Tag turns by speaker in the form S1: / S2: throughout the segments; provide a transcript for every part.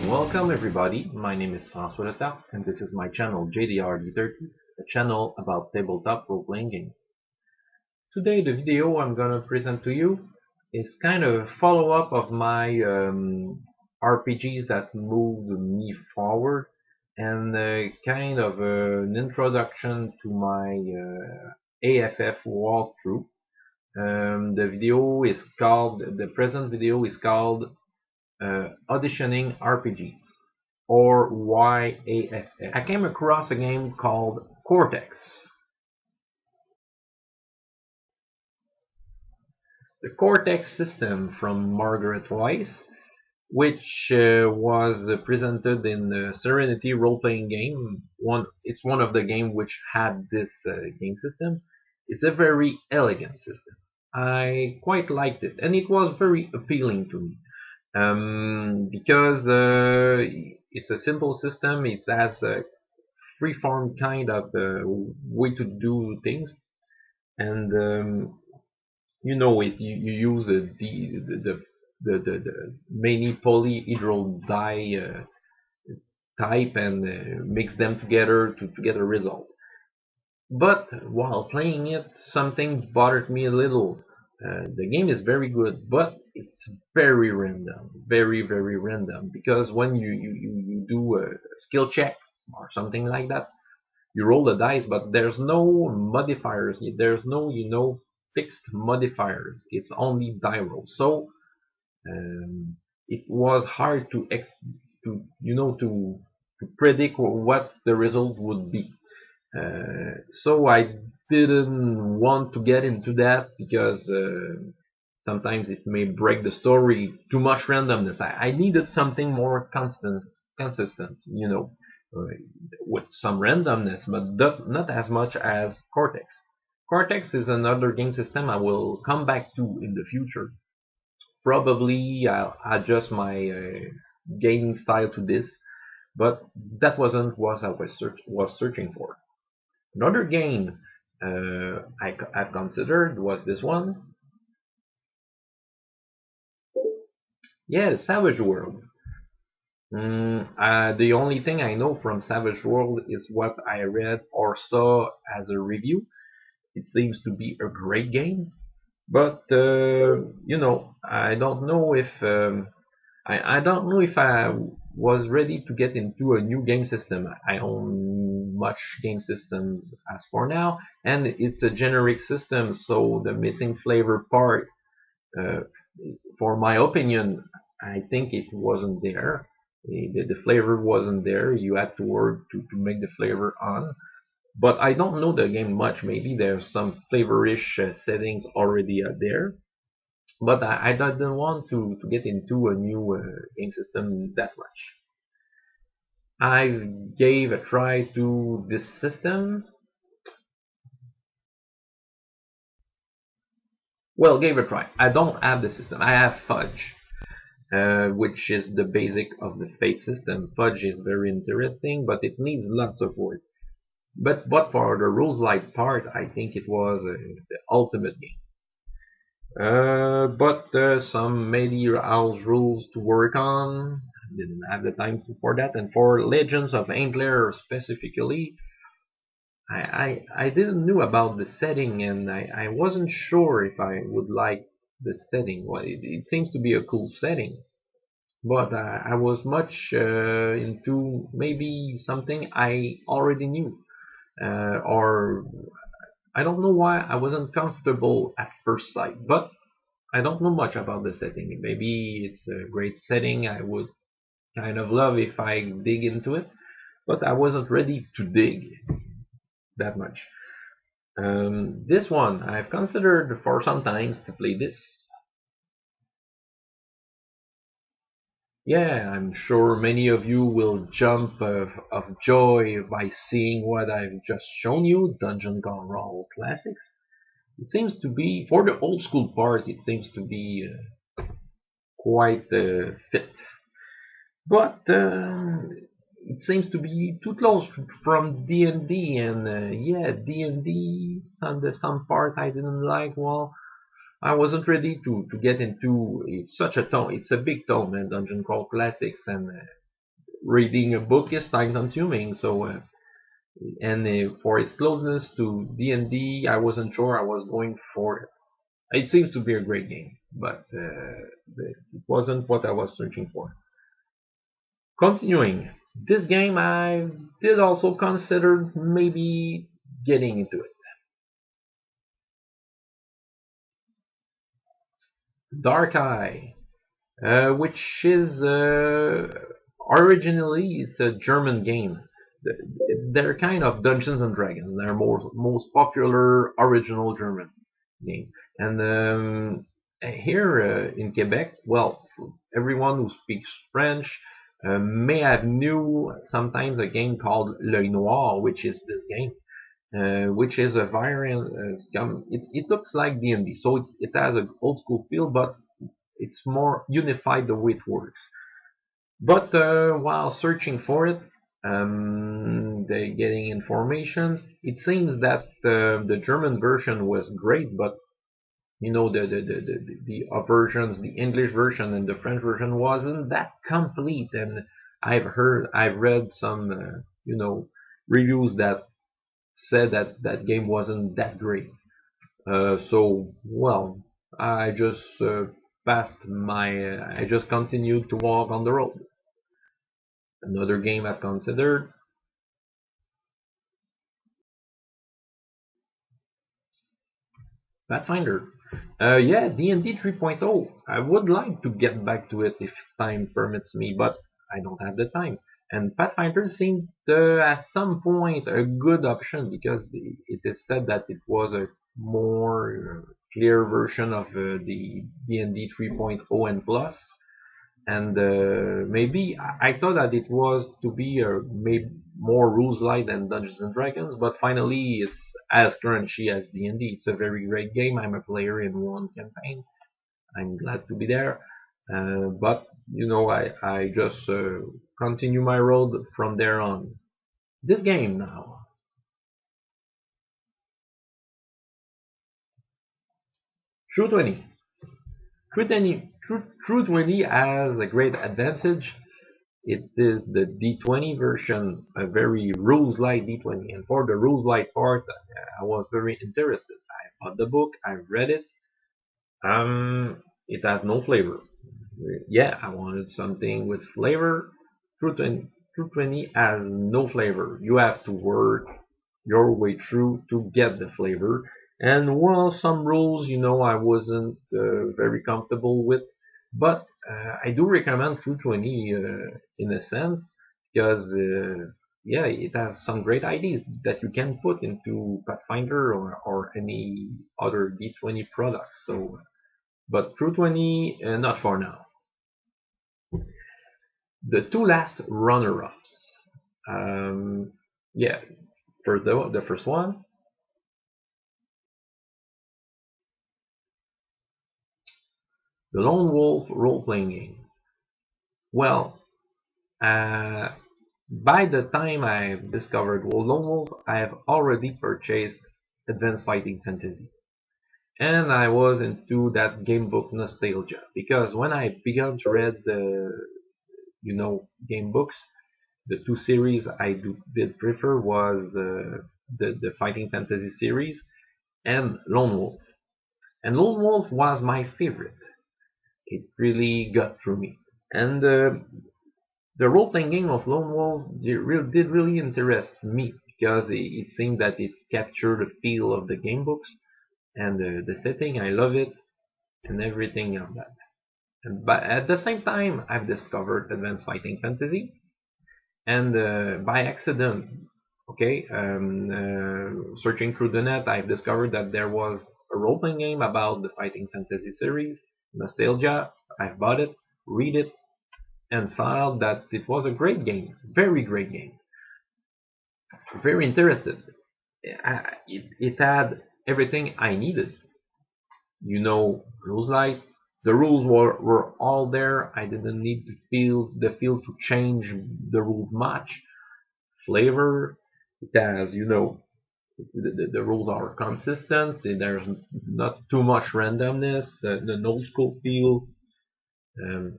S1: Welcome everybody, my name is François Letarte and this is my channel JDR-D30, a channel about tabletop role-playing games. Today the video I'm gonna present to you is kind of a follow-up of my RPGs that moved me forward and kind of an introduction to my AFF walkthrough. The present video is called Auditioning RPGs, or why AFF. I came across a game called Cortex. The Cortex system from Margaret Weiss, which was presented in the Serenity role-playing game. It's one of the games which had this game system. It's a very elegant system. I quite liked it, and it was very appealing to me. Because it's a simple system. It has a free-form kind of way to do things, and if you use the many polyhedral die type and mix them together to get a result. But while playing it, something bothered me a little. The game is very good, but it's very random, very random. Because when you do a skill check or something like that, you roll the dice, but there's no modifiers. There's no fixed modifiers. It's only die roll. So it was hard to predict what the result would be. So I didn't want to get into that because sometimes it may break the story. Too much randomness. I needed something more consistent, with some randomness, but not as much as Cortex. Cortex is another game system I will come back to in the future. Probably I'll adjust my gaming style to this, but that wasn't what I was searching for. Another game I've considered was this one. Yeah, Savage World. The only thing I know from Savage World is what I read or saw as a review. It seems to be a great game, but I don't know if I don't know if I was ready to get into a new game system. I own much game systems as for now, and it's a generic system, so the missing flavor part, uh, for my opinion, I think it wasn't there. The flavor wasn't there. You had to work to make the flavor on. But I don't know the game much. Maybe there's some flavorish settings already there. But I didn't want to get into a new game system that much. I gave a try to this system. Well, gave a try. I don't have the system. I have Fudge, which is the basic of the Fate system. Fudge is very interesting, but it needs lots of work. But for the rules light part, I think it was the ultimate game. But some medieval rules to work on. Didn't have the time for that. And for Legends of Anglerre specifically, I didn't know about the setting, and I wasn't sure if I would like the setting. Well, it seems to be a cool setting, but I was much into maybe something I already knew, or I don't know why I wasn't comfortable at first sight, but I don't know much about the setting. Maybe it's a great setting I would kind of love if I dig into it, but I wasn't ready to dig that much. This one I've considered for some times to play this. Yeah, I'm sure many of you will jump of joy by seeing what I've just shown you, Dungeon Gone Roll Classics. It seems to be, for the old school part, it seems to be quite fit. But it seems to be too close from D&D, and yeah, D&D, some part I didn't like. Well, I wasn't ready to get into. It's such a tome. It's a big tome, and Dungeon Crawl Classics, and reading a book is time consuming. So and for its closeness to D&D, I wasn't sure I was going for it. It seems to be a great game, but it wasn't what I was searching for. Continuing, this game I did also consider maybe getting into it. Dark Eye, which is originally it's a German game. They're kind of Dungeons and Dragons. They're most popular original German game. And here in Quebec, well, everyone who speaks French may have knew sometimes a game called L'Œil Noir, which is this game. Which is a variant. It looks like D&D, so it has an old school feel, but it's more unified the way it works. But while searching for it, getting information, it seems that the German version was great, but you know the versions, the English version and the French version wasn't that complete. And I've read some reviews that said that that game wasn't that great. So well, I just I just continued to walk on the road. Another game I've considered, Pathfinder. Yeah, D&D 3.0. I would like to get back to it if time permits me, but I don't have the time. And Pathfinder seemed at some point a good option because it is said that it was a more clear version of the D&D 3.0 and plus. And maybe I thought that it was to be maybe more rules light than Dungeons and Dragons, but finally it's as crunchy as D&D. It's a very great game. I'm a player in one campaign. I'm glad to be there. But you know, I just continue my road from there on. This game now, True 20. True 20 has a great advantage. It is the D20 version, a very rules light D20. And for the rules light part, I was very interested. I bought the book, I read it. It has no flavor. Yeah, I wanted something with flavor. True 20 has no flavor. You have to work your way through to get the flavor. And well, some rules, you know, I wasn't very comfortable with, but I do recommend True 20 in a sense because yeah, it has some great ideas that you can put into Pathfinder or any other D20 products. So, but True 20, not for now. The two last runner-ups. Yeah, for the first one, the Lone Wolf role-playing game. Well, uh, by the time I've discovered Lone Wolf, I have already purchased Advanced Fighting Fantasy. And I was into that game book nostalgia because when I began to read the game books, the two series did prefer was the Fighting Fantasy series and Lone Wolf. And Lone Wolf was my favorite. It really got through me. And the role-playing game of Lone Wolf did really interest me because it seemed that it captured the feel of the game books and the setting. I love it and everything of that. But at the same time, I've discovered Advanced Fighting Fantasy, and by accident, okay, searching through the net, I've discovered that there was a role-playing game about the Fighting Fantasy series, Nostalgia. I've bought it, read it, and found that it was a great game, very great game, very interested. It had everything I needed. You know, rules like the rules were all there. I didn't need to feel to change the rules much. Flavor, it has, you know, the rules are consistent. There's not too much randomness. The no scope feel. Um,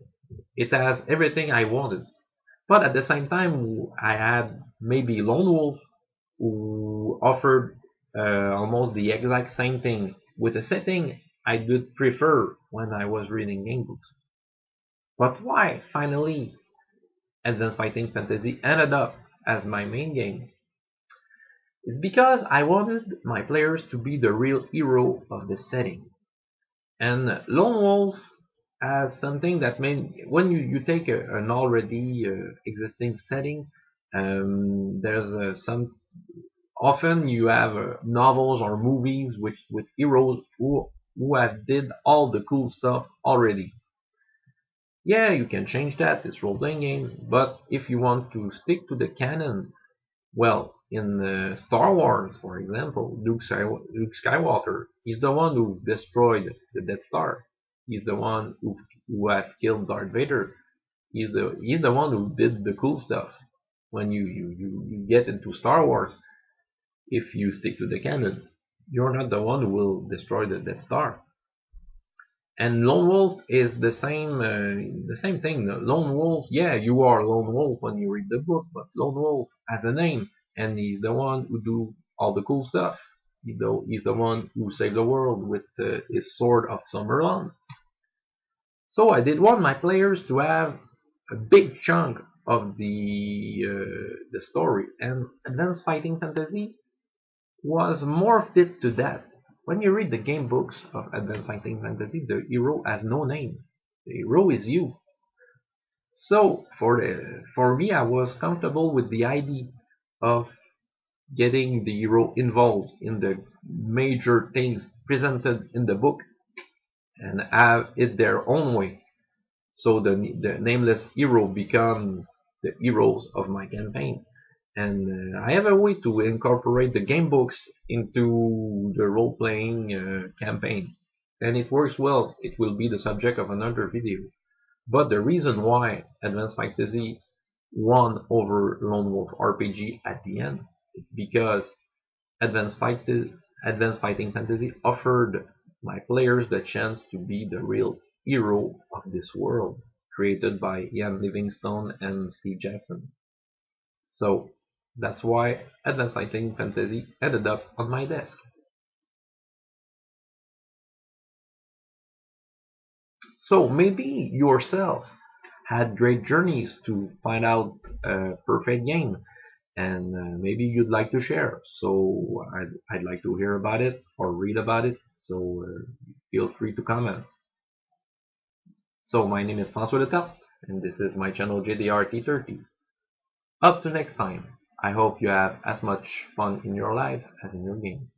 S1: it has everything I wanted. But at the same time, I had maybe Lone Wolf who offered almost the exact same thing with a setting I did prefer when I was reading game books. But why finally Advanced Fighting Fantasy ended up as my main game? It's because I wanted my players to be the real hero of the setting. And Lone Wolf as something that when you take an already existing setting, there's some often you have novels or movies with heroes who have did all the cool stuff already. Yeah, you can change that. It's role playing games, but if you want to stick to the canon, well, in Star Wars, for example, Luke Skywalker, he's the one who destroyed the Death Star. He's the one who had killed Darth Vader. He's the one who did the cool stuff. When you get into Star Wars, if you stick to the canon, you're not the one who will destroy the Death Star. And Lone Wolf is the same thing. Lone Wolf, yeah, you are Lone Wolf when you read the book, but Lone Wolf has a name, and he's the one who do all the cool stuff. He's the one who saved the world with his sword of Summerland. So I did want my players to have a big chunk of the story, and Advanced Fighting Fantasy was more fit to that. When you read the game books of Advanced Fighting Fantasy, the hero has no name. The hero is you. So for me, I was comfortable with the idea of getting the hero involved in the major things presented in the book and have it their own way. So the nameless hero becomes the heroes of my campaign. And I have a way to incorporate the game books into the role-playing campaign. And it works well. It will be the subject of another video. But the reason why Advanced Fantasy won over Lone Wolf RPG at the end is because Advanced Fighting Fantasy offered my players the chance to be the real hero of this world, created by Ian Livingstone and Steve Jackson. So that's why Advanced Fighting Fantasy ended up on my desk. So maybe yourself had great journeys to find out a perfect game, and maybe you'd like to share. So I'd like to hear about it or read about it. So feel free to comment. So my name is François Letarte, and this is my channel JDR-T30. Up to next time, I hope you have as much fun in your life as in your game.